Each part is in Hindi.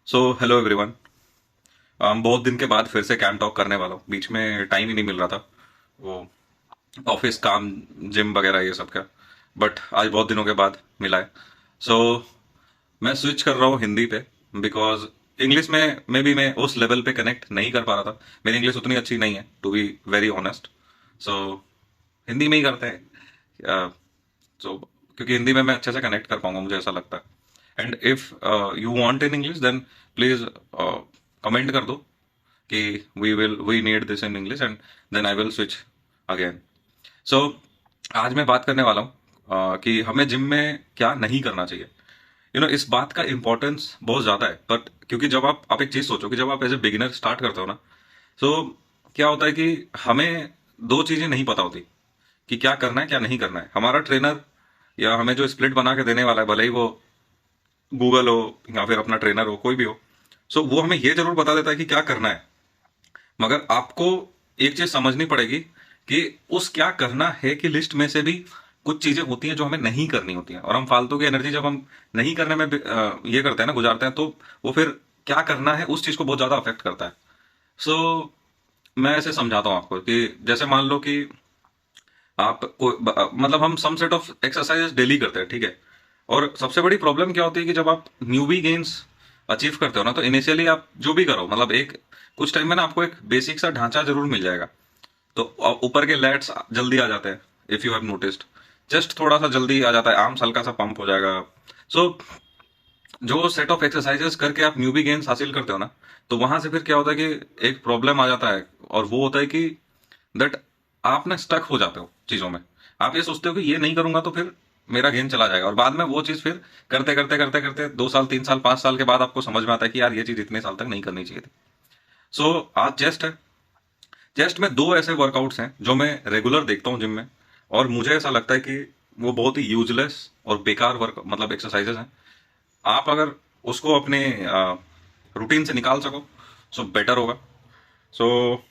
So hello everyone. बहुत दिन के बाद फिर से कैंप टॉक करने वाला हूँ। बीच में टाइम ही नहीं मिल रहा था, वो ऑफिस काम, जिम वगैरह ये सब का। बट आज बहुत दिनों के बाद मिला है। सो मैं स्विच कर रहा हूँ हिंदी पे, बिकॉज इंग्लिश में भी मैं उस लेवल पे कनेक्ट नहीं कर पा रहा था। मेरी इंग्लिश उतनी अच्छी नहीं है, टू बी वेरी ऑनेस्ट। सो हिंदी में ही करते हैं। सो क्योंकि हिंदी में मैं अच्छे से कनेक्ट कर पाऊंगा, मुझे ऐसा लगता है। And if you want in English, then please comment कर दो कि we need this in English, and then I will switch again. So आज मैं बात करने वाला हूँ कि हमें जिम में क्या नहीं करना चाहिए। इस बात का इंपॉर्टेंस बहुत ज्यादा है। बट क्योंकि जब आप एक चीज सोचो कि जब आप एज ए बिगिनर स्टार्ट करते हो ना, तो क्या होता है कि हमें दो चीजें नहीं पता होती कि क्या करना है क्या नहीं करना है। हमारा ट्रेनर या हमें जो स्प्लिट बना के देने वाला है, भले ही वो गूगल हो या फिर अपना ट्रेनर हो, कोई भी हो, सो वो हमें ये जरूर बता देता है कि क्या करना है। मगर आपको एक चीज समझनी पड़ेगी कि उस क्या करना है की लिस्ट में से भी कुछ चीजें होती हैं जो हमें नहीं करनी होती हैं, और हम फालतू की एनर्जी जब हम नहीं करने में ये करते हैं ना, गुजारते हैं, तो वो फिर क्या करना है उस चीज को बहुत ज्यादा अफेक्ट करता है। सो मैं ऐसे समझाता हूँ आपको कि जैसे मान लो कि आप मतलब हम some set of exercises daily करते हैं, ठीक है। और सबसे बड़ी प्रॉब्लम क्या होती है कि जब आप न्यूबी गेन्स अचीव करते हो ना, तो इनिशियली आप जो भी करो, मतलब एक कुछ टाइम में ना आपको एक बेसिक सा ढांचा जरूर मिल जाएगा। तो ऊपर के लैट्स जल्दी आ जाते हैं, if you have noticed. Chest थोड़ा सा जल्दी आ जाता है, आर्म्स हल्का सा पंप हो जाएगा। सो जो सेट ऑफ एक्सरसाइजेस करके आप न्यूबी गेन्स हासिल करते हो ना, तो वहां से फिर क्या होता है कि एक प्रॉब्लम आ जाता है, और वो होता है कि दैट आप ना स्टक हो जाते हो चीजों में। आप ये सोचते हो कि ये नहीं करूंगा तो फिर मेरा गेन चला जाएगा, और बाद में वो चीज फिर करते करते करते करते 2 साल 3 साल 5 साल के बाद आपको समझ में आता है कि यार ये चीज इतने साल तक नहीं करनी चाहिए थी। सो आज चेस्ट है। चेस्ट में दो ऐसे वर्कआउट्स हैं जो मैं रेगुलर देखता हूँ जिम में, और मुझे ऐसा लगता है कि वो बहुत ही यूजलेस और बेकार वर्क मतलब एक्सरसाइजेस हैं। आप अगर उसको अपने रूटीन से निकाल सको, सो बेटर होगा। सो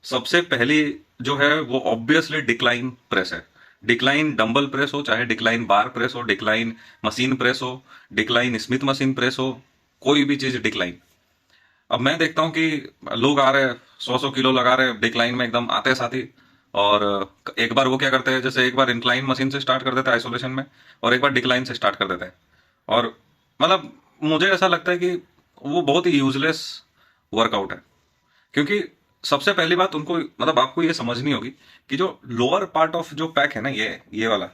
सबसे पहली जो है वो ऑब्वियसली डिक्लाइन प्रेस है। डिक्लाइन डंबल प्रेस हो, चाहे डिक्लाइन बार प्रेस हो, डिक्लाइन मशीन प्रेस हो, डिक्लाइन स्मिथ मशीन प्रेस हो, कोई भी चीज डिक्लाइन। अब मैं देखता हूँ कि लोग आ रहे हैं 100 100 किलो लगा रहे हैं डिक्लाइन में एकदम आते साथ ही। और एक बार वो क्या करते हैं, जैसे एक बार इंक्लाइन मशीन से स्टार्ट कर देते हैं आइसोलेशन में, और एक बार डिक्लाइन से स्टार्ट कर देते हैं। और मतलब मुझे ऐसा लगता है कि वो बहुत ही यूजलेस वर्कआउट है। क्योंकि सबसे पहली बात उनको मतलब आपको ये समझनी होगी कि जो लोअर पार्ट ऑफ जो पैक है ना, ये वाला,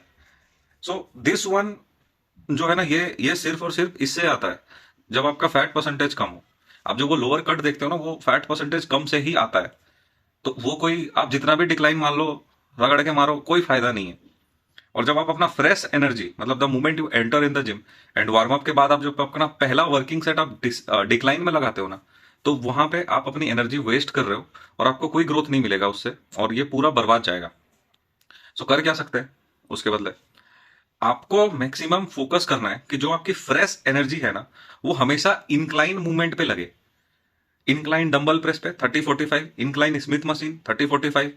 सो दिस वन जो है ना, ये सिर्फ और सिर्फ इससे आता है जब आपका फैट परसेंटेज कम हो। आप जो वो लोअर कट देखते हो ना, वो फैट परसेंटेज कम से ही आता है। तो वो कोई आप जितना भी डिक्लाइन मान लो, रगड़ के मारो, कोई फायदा नहीं है। और जब आप अपना फ्रेश एनर्जी, मतलब the moment you enter in the gym and warm up के बाद आप जो अपना पहला वर्किंग सेट आप डिक्लाइन में लगाते हो ना, तो वहां पे आप अपनी एनर्जी वेस्ट कर रहे हो, और आपको कोई ग्रोथ नहीं मिलेगा उससे, और ये पूरा बर्बाद जाएगा। सो कर क्या सकते हैं उसके बदले? आपको मैक्सिमम फोकस करना है कि जो आपकी फ्रेश एनर्जी है ना, वो हमेशा इंक्लाइन मूवमेंट पे लगे। इंक्लाइन डंबल प्रेस पे 30 45, इंक्लाइन स्मिथ मशीन 30 45,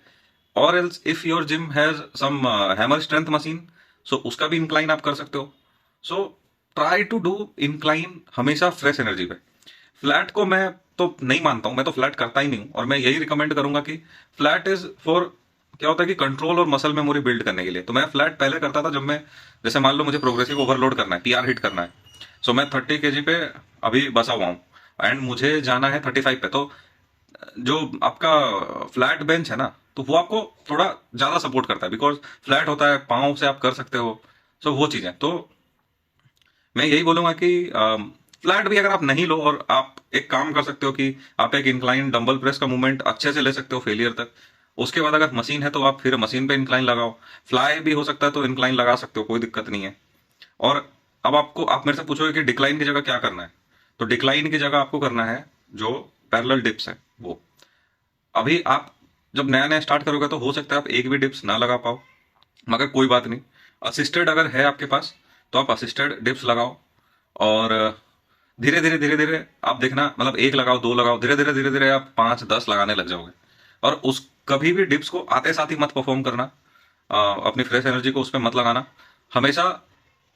और else if your gym has some hammer strength machine, so उसका भी इंक्लाइन आप कर सकते हो। So try to do incline हमेशा फ्रेश एनर्जी पे। फ्लैट को मैं तो नहीं मानता हूं, मैं तो फ्लैट करता ही नहीं हूं, और मैं यही रिकमेंड करूंगा कि फ्लैट इज फॉर, क्या होता है कि कंट्रोल और मसल मेमोरी बिल्ड करने के लिए। तो मैं फ्लैट पहले करता था जब मैं, जैसे मान लो मुझे प्रोग्रेसिव ओवरलोड करना है, पीआर हिट करना है। सो मैं 30 kg पे अभी बसा हुआ हूँ, एंड मुझे जाना है 35 पे। तो जो आपका फ्लैट बेंच है ना, तो वो आपको थोड़ा ज्यादा सपोर्ट करता है, बिकॉज फ्लैट होता है, पाँव से आप कर सकते हो। सो वो चीजें तो मैं यही बोलूंगा कि फ्लैट भी अगर आप नहीं लो, और आप एक काम कर सकते हो कि आप एक इंक्लाइन डंबल प्रेस का मूवमेंट अच्छे से ले सकते हो फेलियर तक। उसके बाद अगर मशीन है तो आप फिर मशीन पे इंक्लाइन लगाओ। फ्लाई भी हो सकता है तो इंक्लाइन लगा सकते हो, कोई दिक्कत नहीं है। और अब आप मेरे से पूछोगे कि डिक्लाइन की जगह क्या करना है, तो डिक्लाइन की जगह आपको करना है जो पैरेलल डिप्स है वो। अभी आप जब नया नया स्टार्ट करोगे तो हो सकता है आप एक भी डिप्स ना लगा पाओ, मगर कोई बात नहीं। असिस्टेड अगर है आपके पास, तो आप असिस्टेड डिप्स लगाओ। और धीरे धीरे आप देखना, मतलब एक लगाओ, दो लगाओ, धीरे धीरे आप 5 10 लगाने लग जाओगे। और उस कभी भी डिप्स को आते साथ ही मत परफॉर्म करना। अपनी फ्रेश एनर्जी को उस पर मत लगाना। हमेशा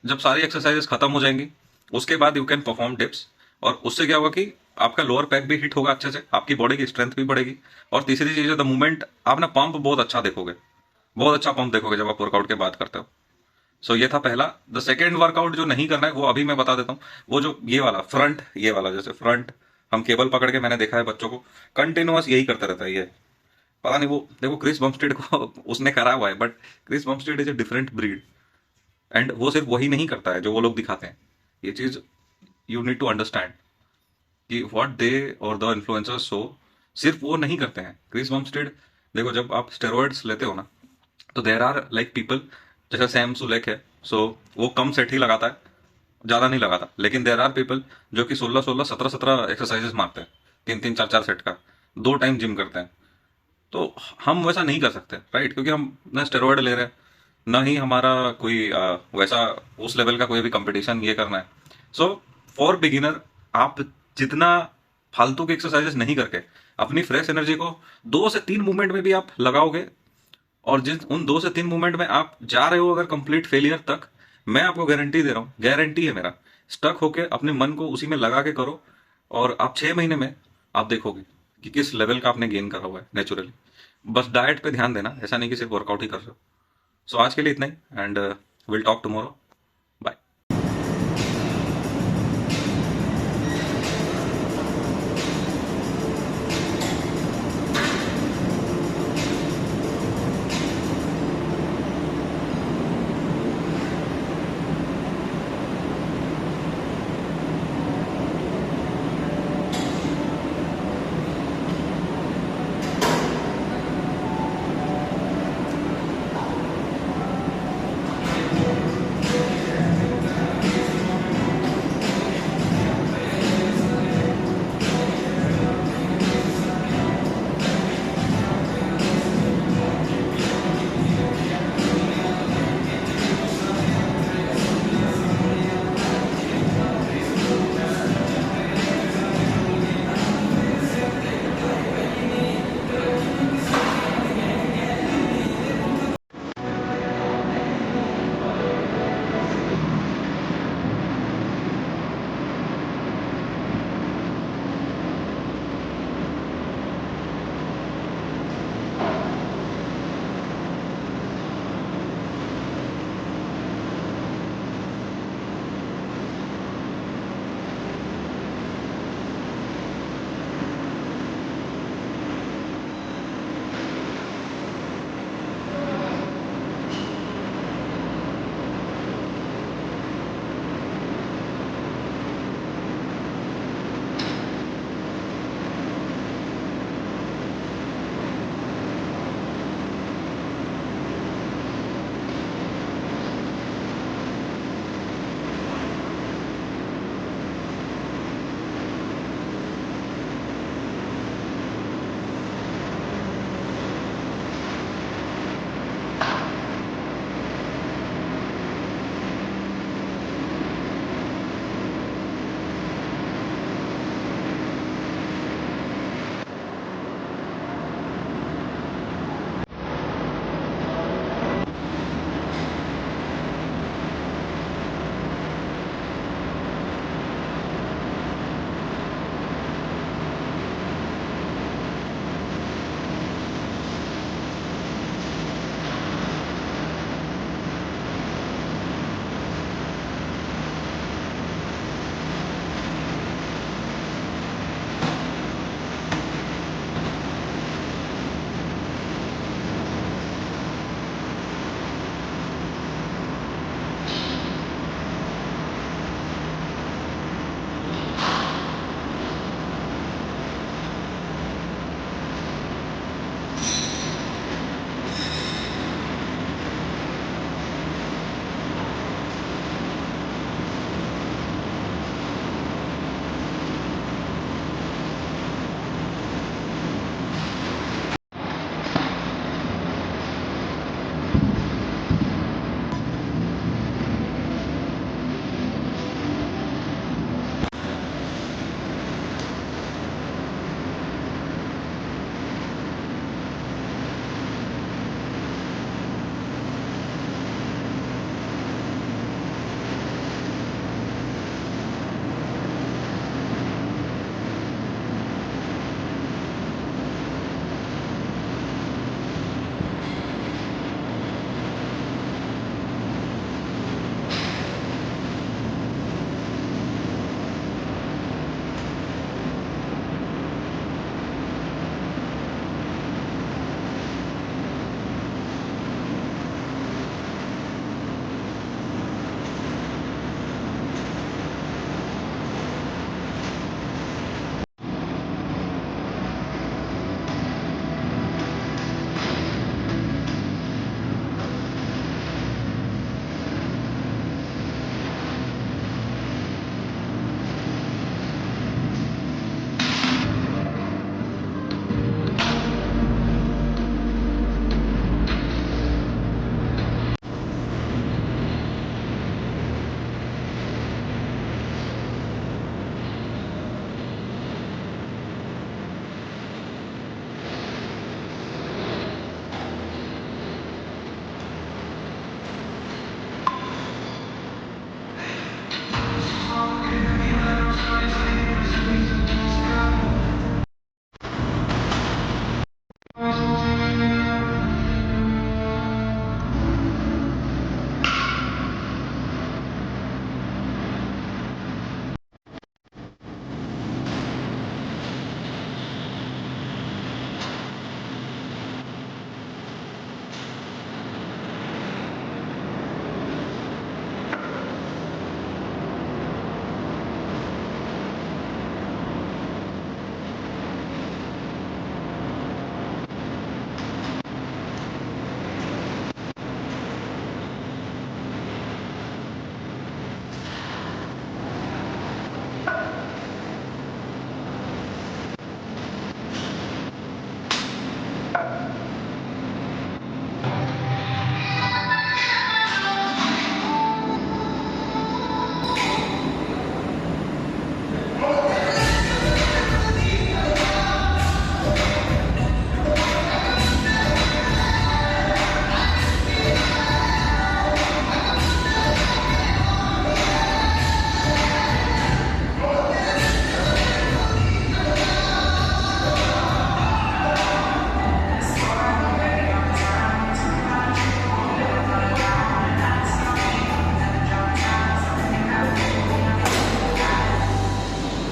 जब सारी एक्सरसाइजेस खत्म हो जाएंगी, उसके बाद यू कैन परफॉर्म डिप्स। और उससे क्या होगा कि आपका लोअर बैक भी हिट होगा अच्छे से, आपकी बॉडी की स्ट्रेंथ भी बढ़ेगी। और तीसरी चीज है द मूवमेंट, आप ना पंप बहुत अच्छा देखोगे, बहुत अच्छा पंप देखोगे जब आप वर्कआउट की बात करते हो। सो ये था पहला। द सेकेंड वर्कआउट जो नहीं करना है वो अभी मैं बता देता हूँ। वो जो ये वाला फ्रंट, ये वाला जैसे फ्रंट हम केबल पकड़ के, मैंने देखा है बच्चों को कंटिन्यूअस यही करते रहता है ये। पता नहीं, वो देखो क्रिस बमस्टेड को उसने करा हुआ है, but Chris Bumstead is a different breed. And वो सिर्फ वही नहीं करता है जो वो लोग दिखाते हैं। ये चीज यू नीड टू अंडरस्टैंड कि व्हाट दे और द इन्फ्लुएंसर्स शो, सिर्फ वो नहीं करते हैं। क्रिस बमस्टेड, देखो जब आप स्टेरॉइड्स लेते हो ना, तो देर आर लाइक पीपल, जैसे सैम सुलेक है, सो वो कम सेट ही लगाता है, ज्यादा नहीं लगाता। लेकिन देर आर पीपल जो कि 16 16 17 17 एक्सरसाइजेस मारते हैं, 3 3 4 4 सेट का, 2 टाइम जिम करते हैं। तो हम वैसा नहीं कर सकते, राइट? क्योंकि हम ना स्टेरॉइड ले रहे हैं, ना ही हमारा कोई वैसा उस लेवल का कोई भी कंपटीशन ये करना है। सो फॉर बिगिनर, आप जितना फालतू की एक्सरसाइजेस नहीं करके अपनी फ्रेश एनर्जी को 2 से 3 मूवमेंट में भी आप लगाओगे, और जिन उन 2 से 3 मूवमेंट में आप जा रहे हो अगर कंप्लीट फेलियर तक, मैं आपको गारंटी दे रहा हूँ, गारंटी है मेरा, स्टक होके अपने मन को उसी में लगा के करो, और आप 6 महीने में आप देखोगे कि किस लेवल का आपने गेन करा हुआ है नेचुरली। बस डाइट पे ध्यान देना, ऐसा नहीं कि सिर्फ वर्कआउट ही कर रहे हो। सो आज के लिए इतना ही, एंड विल टॉक टुमारो।